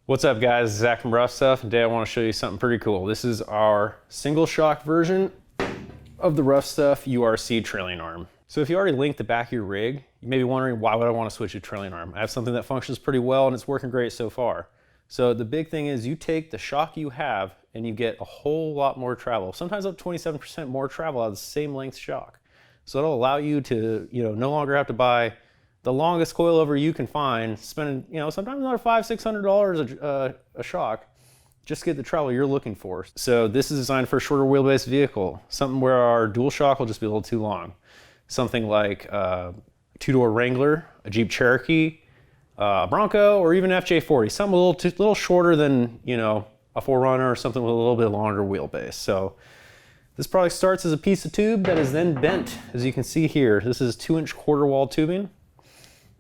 What's up guys, Zach from RuffStuff, and today I want to show you something pretty cool. This is our single shock version of the RuffStuff URC Trailing Arm. So if you already linked the back of your rig, you may be wondering, why would I want to switch to trailing arm? I have something that functions pretty well and it's working great so far. So the big thing is you take the shock you have and you get a whole lot more travel, sometimes up to 27% more travel out of the same length shock. So it'll allow you to, no longer have to buy the longest coilover you can find, spending, sometimes another $500–600 a shock, just get the travel you're looking for. So this is designed for a shorter wheelbase vehicle, something where our dual shock will just be a little too long. Something like a two-door Wrangler, a Jeep Cherokee, a Bronco, or even FJ40, something a little shorter than, a 4Runner or something with a little bit longer wheelbase. So this product starts as a piece of tube that is then bent, as you can see here. This is 2-inch quarter wall tubing.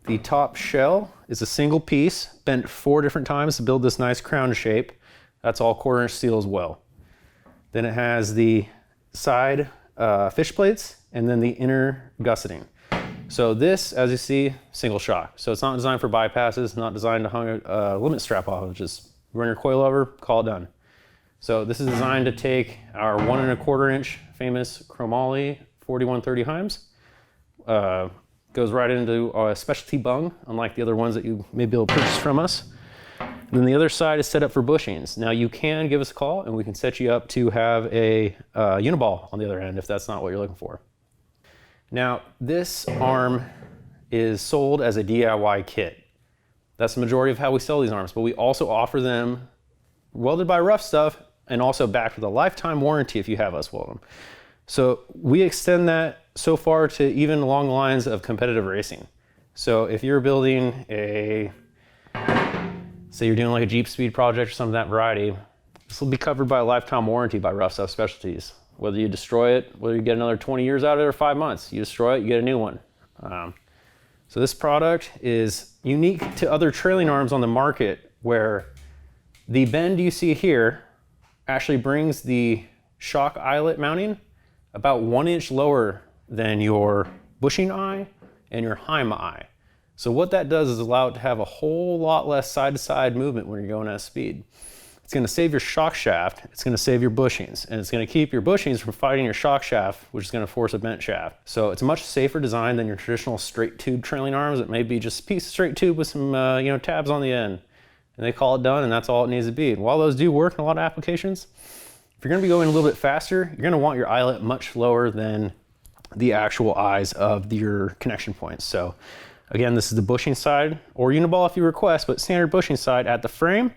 The top shell is a single piece, bent 4 different times to build this nice crown shape. That's all 1/4-inch steel as well. Then it has the side fish plates and then the inner gusseting. So this, as you see, single shock. So it's not designed for bypasses, not designed to hang a limit strap off. Just run your coil over, call it done. So this is designed to take our 1 1/4-inch famous chromoly 4130 Heims. Goes right into a specialty bung, unlike the other ones that you may be able to purchase from us. And then the other side is set up for bushings. Now you can give us a call and we can set you up to have a uniball on the other end if that's not what you're looking for. Now this arm is sold as a DIY kit. That's the majority of how we sell these arms, but we also offer them welded by RuffStuff and also backed with a lifetime warranty if you have us weld them. So we extend that so far to even along the lines of competitive racing. So if you're building say you're doing like a Jeep speed project or something of that variety, this will be covered by a lifetime warranty by RuffStuff Specialties. Whether you destroy it, whether you get another 20 years out of it or 5 months, you destroy it, you get a new one. So this product is unique to other trailing arms on the market, where the bend you see here actually brings the shock eyelet mounting about 1 inch lower than your bushing eye and your Heim eye. So what that does is allow it to have a whole lot less side-to-side movement when you're going at speed. It's going to save your shock shaft, it's going to save your bushings, and it's going to keep your bushings from fighting your shock shaft, which is going to force a bent shaft. So it's a much safer design than your traditional straight tube trailing arms. It may be just a piece of straight tube with some tabs on the end, and they call it done, and that's all it needs to be. And while those do work in a lot of applications, if you're going to be going a little bit faster, you're going to want your eyelet much lower than the actual eyes of your connection points. So again, this is the bushing side, or uniball if you request, but standard bushing side at the frame,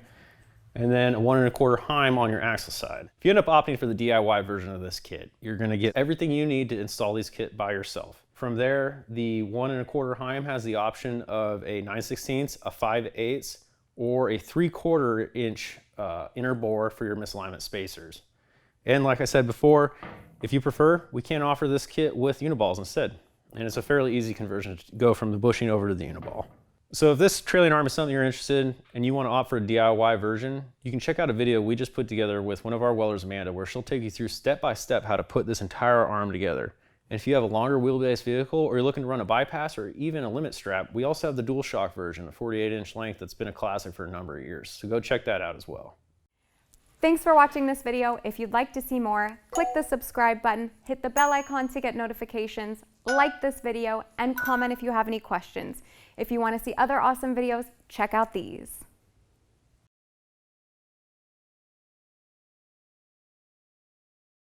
and then a 1 1/4 Heim on your axle side. If you end up opting for the DIY version of this kit, you're going to get everything you need to install these kit by yourself. From there, the 1 1/4 Heim has the option of a 9/16, a 5/8, or a 3/4 inch inner bore for your misalignment spacers. And like I said before, if you prefer, we can offer this kit with uniballs instead. And it's a fairly easy conversion to go from the bushing over to the uniball. So if this trailing arm is something you're interested in and you want to opt for a DIY version, you can check out a video we just put together with one of our welders, Amanda, where she'll take you through step-by-step how to put this entire arm together. And if you have a longer wheelbase vehicle or you're looking to run a bypass or even a limit strap, we also have the dual shock version, a 48-inch length that's been a classic for a number of years. So go check that out as well. Thanks for watching this video. If you'd like to see more, click the subscribe button, hit the bell icon to get notifications, like this video, and comment if you have any questions. If you want to see other awesome videos, check out these.